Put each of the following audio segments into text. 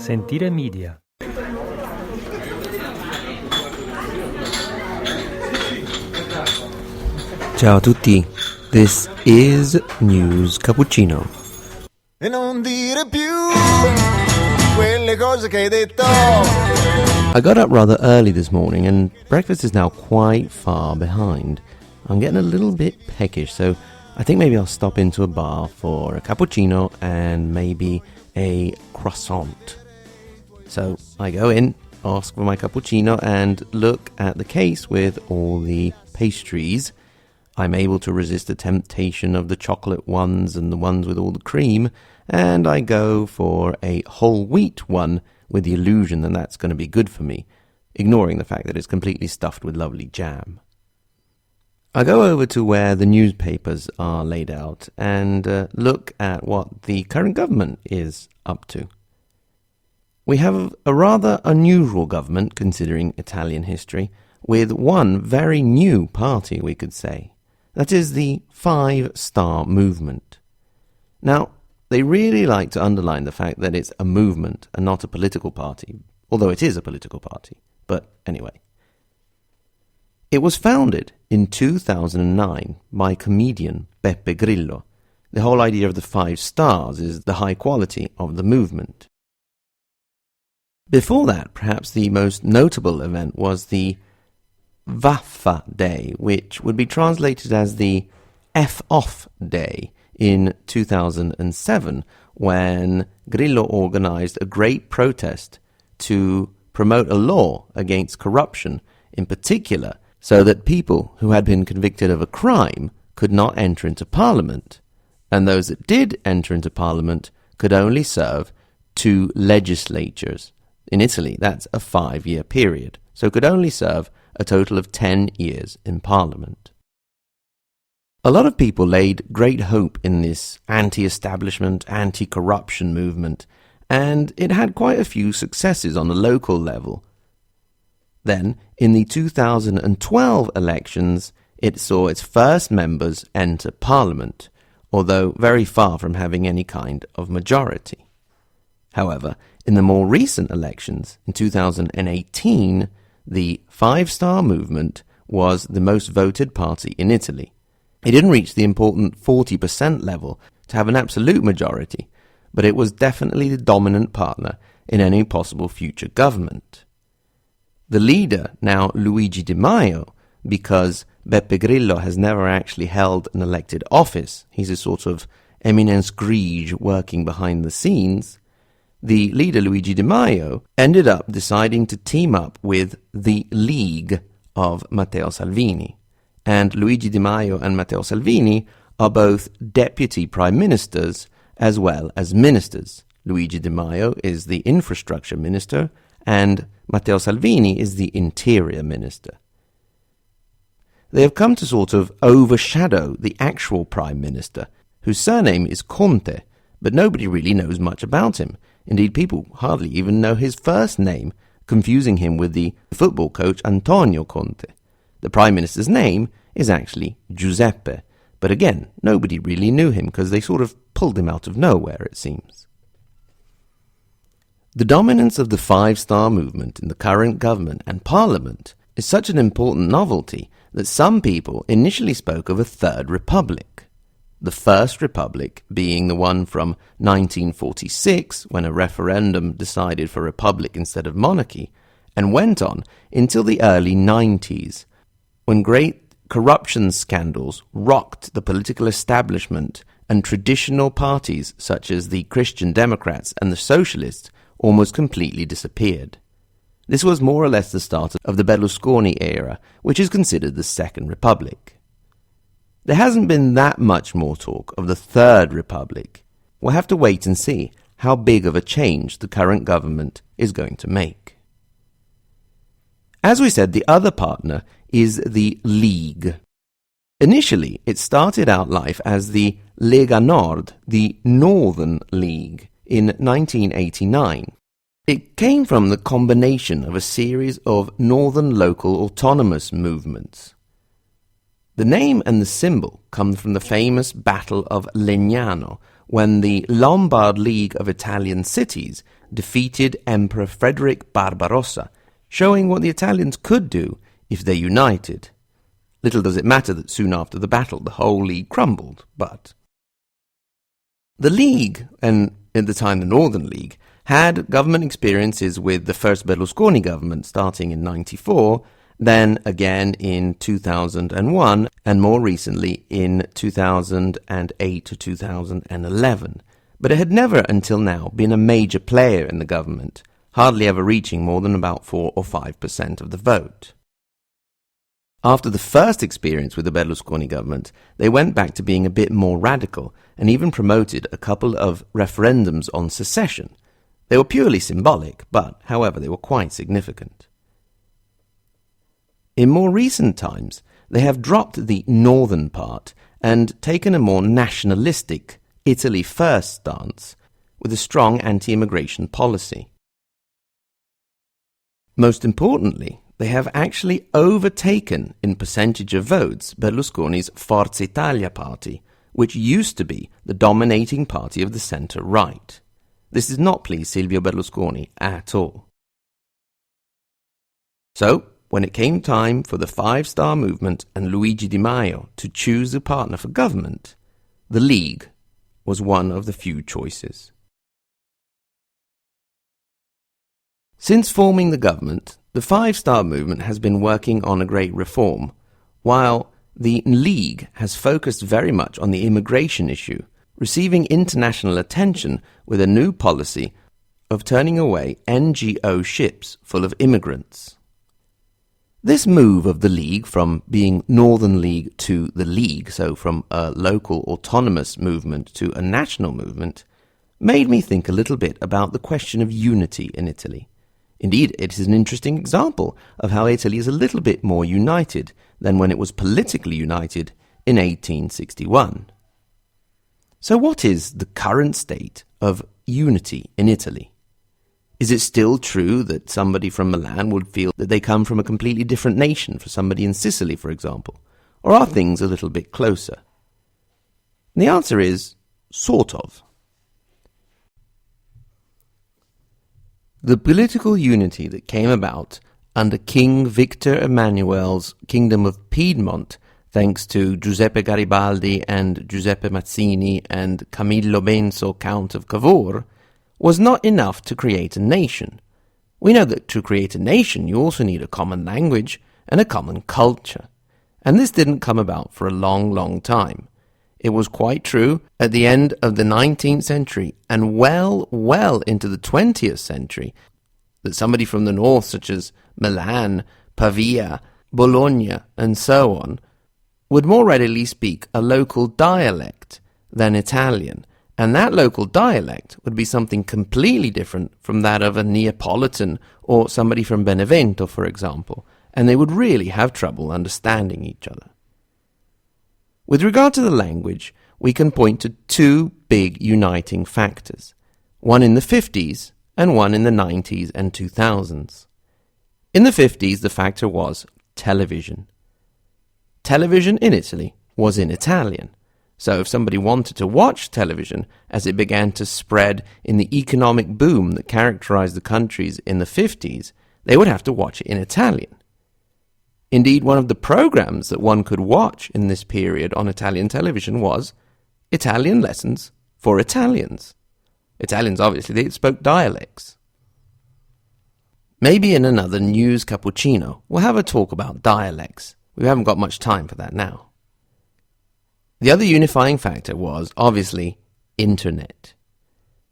Sentire Media. Ciao a tutti, this is NewsCappuccino. E non dire più quelle cose che hai detto. I got up rather early this morning and breakfast is now quite far behind. I'm getting a little bit peckish, so I think maybe I'll stop into a bar for a cappuccino and maybe a croissant. So I go in, ask for my cappuccino and look at the case with all the pastries. I'm able to resist the temptation of the chocolate ones and the ones with all the cream, and I go for a whole wheat one with the illusion that that's going to be good for me, ignoring the fact that it's completely stuffed with lovely jam. I go over to where the newspapers are laid out and look at what the current government is up to. We have a rather unusual government, considering Italian history, with one very new party, we could say. That is the Five-Star Movement. Now, they really like to underline the fact that it's a movement and not a political party, although it is a political party. But anyway. It was founded in 2009 by comedian Beppe Grillo. The whole idea of the 5 stars is the high quality of the movement. Before that, perhaps the most notable event was the Vaffa Day, which would be translated as the F-Off Day in 2007, when Grillo organized a great protest to promote a law against corruption, in particular, so that people who had been convicted of a crime could not enter into Parliament, and those that did enter into Parliament could only serve 2 legislatures. In Italy, that's a 5-year period, so could only serve a total of 10 years in Parliament. A lot of people laid great hope in this anti-establishment, anti-corruption movement, and it had quite a few successes on the local level. Then, in the 2012 elections, it saw its first members enter Parliament, although very far from having any kind of majority. However, in the more recent elections, in 2018, the Five-Star Movement was the most voted party in Italy. It didn't reach the important 40% level to have an absolute majority, but it was definitely the dominant partner in any possible future government. The leader, now Luigi Di Maio, because Beppe Grillo has never actually held an elected office, he's a sort of eminence grise working behind the scenes, the leader Luigi Di Maio ended up deciding to team up with the League of Matteo Salvini. And Luigi Di Maio and Matteo Salvini are both deputy prime ministers as well as ministers. Luigi Di Maio is the infrastructure minister and Matteo Salvini is the interior minister. They have come to sort of overshadow the actual prime minister, whose surname is Conte, but nobody really knows much about him. Indeed, people hardly even know his first name, confusing him with the football coach Antonio Conte. The Prime Minister's name is actually Giuseppe, but again, nobody really knew him because they sort of pulled him out of nowhere, it seems. The dominance of the Five-Star Movement in the current government and Parliament is such an important novelty that some people initially spoke of a third republic. The First Republic being the one from 1946, when a referendum decided for republic instead of monarchy, and went on until the early 90s, when great corruption scandals rocked the political establishment and traditional parties such as the Christian Democrats and the Socialists almost completely disappeared. This was more or less the start of the Berlusconi era, which is considered the Second Republic. There hasn't been that much more talk of the Third Republic. We'll have to wait and see how big of a change the current government is going to make. As we said, the other partner is the League. Initially, it started out life as the Lega Nord, the Northern League, in 1989. It came from the combination of a series of northern local autonomous movements. The name and the symbol come from the famous Battle of Legnano, when the Lombard League of Italian cities defeated Emperor Frederick Barbarossa, showing what the Italians could do if they united. Little does it matter that soon after the battle the whole league crumbled, but... The League, and at the time the Northern League, had government experiences with the first Berlusconi government starting in 1994, then again in 2001, and more recently in 2008 to 2011. But it had never until now been a major player in the government, hardly ever reaching more than about 4 or 5% of the vote. After the first experience with the Berlusconi government, they went back to being a bit more radical and even promoted a couple of referendums on secession. They were purely symbolic, but, however, they were quite significant. In more recent times, they have dropped the northern part and taken a more nationalistic, Italy first stance, with a strong anti-immigration policy. Most importantly, they have actually overtaken in percentage of votes Berlusconi's Forza Italia party, which used to be the dominating party of the centre-right. This did not please Silvio Berlusconi at all. So, when it came time for the Five Star Movement and Luigi Di Maio to choose a partner for government, the League was one of the few choices. Since forming the government, the Five Star Movement has been working on a great reform, while the League has focused very much on the immigration issue, receiving international attention with a new policy of turning away NGO ships full of immigrants. This move of the League from being Northern League to the League, so from a local autonomous movement to a national movement, made me think a little bit about the question of unity in Italy. Indeed, it is an interesting example of how Italy is a little bit more united than when it was politically united in 1861. So what is the current state of unity in Italy? Is it still true that somebody from Milan would feel that they come from a completely different nation from somebody in Sicily, for example? Or are things a little bit closer? And the answer is, sort of. The political unity that came about under King Victor Emmanuel's Kingdom of Piedmont, thanks to Giuseppe Garibaldi and Giuseppe Mazzini and Camillo Benso, Count of Cavour, was not enough to create a nation. We know that to create a nation you also need a common language and a common culture. And this didn't come about for a long, long time. It was quite true at the end of the 19th century and well into the 20th century that somebody from the north, such as Milan, Pavia, Bologna, and so on, would more readily speak a local dialect than Italian, and that local dialect would be something completely different from that of a Neapolitan or somebody from Benevento, for example, and they would really have trouble understanding each other. With regard to the language, we can point to two big uniting factors, one in the 50s and one in the 90s and 2000s. In the 50s, the factor was television. Television in Italy was in Italian, so if somebody wanted to watch television as it began to spread in the economic boom that characterized the countries in the 50s, they would have to watch it in Italian. Indeed, one of the programs that one could watch in this period on Italian television was Italian lessons for Italians. Italians, obviously, they spoke dialects. Maybe in another NewsCappuccino, we'll have a talk about dialects. We haven't got much time for that now. The other unifying factor was, obviously, internet.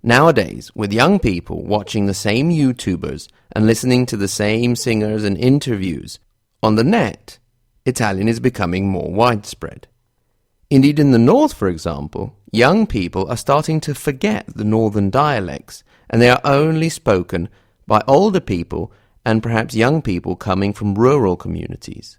Nowadays, with young people watching the same YouTubers and listening to the same singers and interviews on the net, Italian is becoming more widespread. Indeed, in the north, for example, young people are starting to forget the northern dialects, and they are only spoken by older people and perhaps young people coming from rural communities.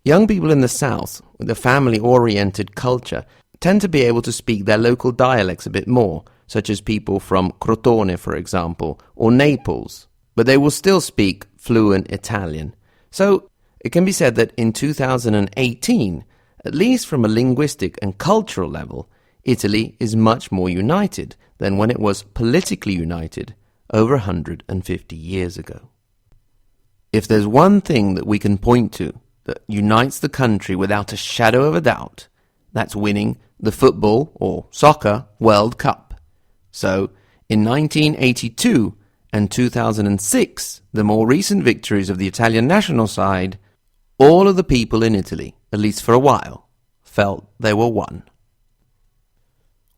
Young people in the south, with a family-oriented culture, tend to be able to speak their local dialects a bit more, such as people from Crotone, for example, or Naples, but they will still speak fluent Italian. So it can be said that in 2018, at least from a linguistic and cultural level, Italy is much more united than when it was politically united over 150 years ago. If there's one thing that we can point to that unites the country without a shadow of a doubt, that's winning the football or soccer World Cup. So, in 1982 and 2006, the more recent victories of the Italian national side, all of the people in Italy, at least for a while, felt they were one.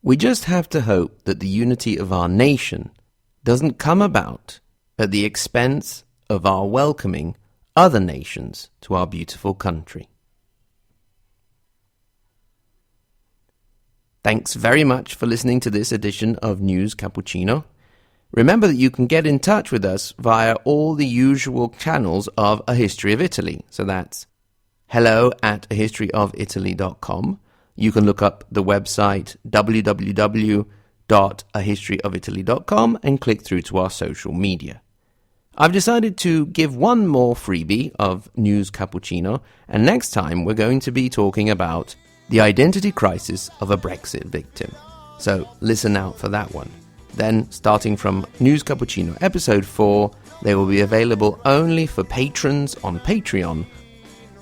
We just have to hope that the unity of our nation doesn't come about at the expense of our welcoming other nations to our beautiful country. Thanks very much for listening to this edition of News Cappuccino. Remember that you can get in touch with us via all the usual channels of A History of Italy. So that's hello@ahistoryofitaly.com. You can look up the website www.ahistoryofitaly.com and click through to our social media. I've decided to give one more freebie of News Cappuccino, and next time we're going to be talking about the identity crisis of a Brexit victim. So listen out for that one. Then, starting from News Cappuccino episode 4, they will be available only for patrons on Patreon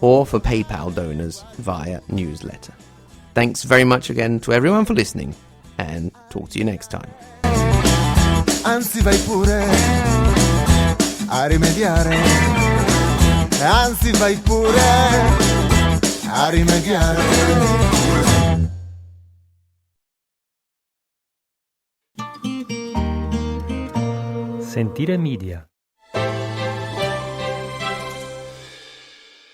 or for PayPal donors via newsletter. Thanks very much again to everyone for listening, and talk to you next time. Anzi vai pure a rimediare, anzi vai pure a rimediare. Sentire Media.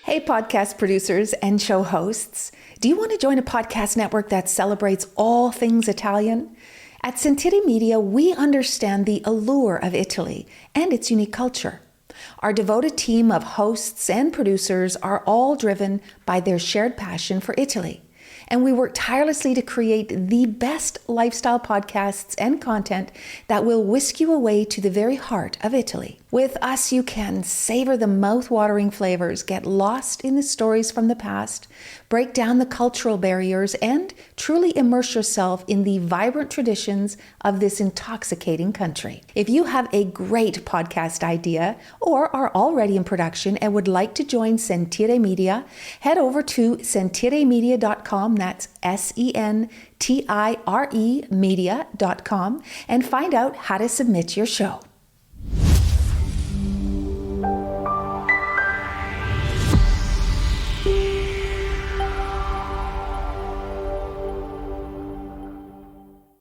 Hey, podcast producers and show hosts. Do you want to join a podcast network that celebrates all things Italian? At Sentire Media, we understand the allure of Italy and its unique culture. Our devoted team of hosts and producers are all driven by their shared passion for Italy. And we work tirelessly to create the best lifestyle podcasts and content that will whisk you away to the very heart of Italy. With us, you can savor the mouth-watering flavors, get lost in the stories from the past, break down the cultural barriers, and truly immerse yourself in the vibrant traditions of this intoxicating country. If you have a great podcast idea or are already in production and would like to join Sentire Media, head over to sentiremedia.com, that's SENTIRE media.com, and find out how to submit your show.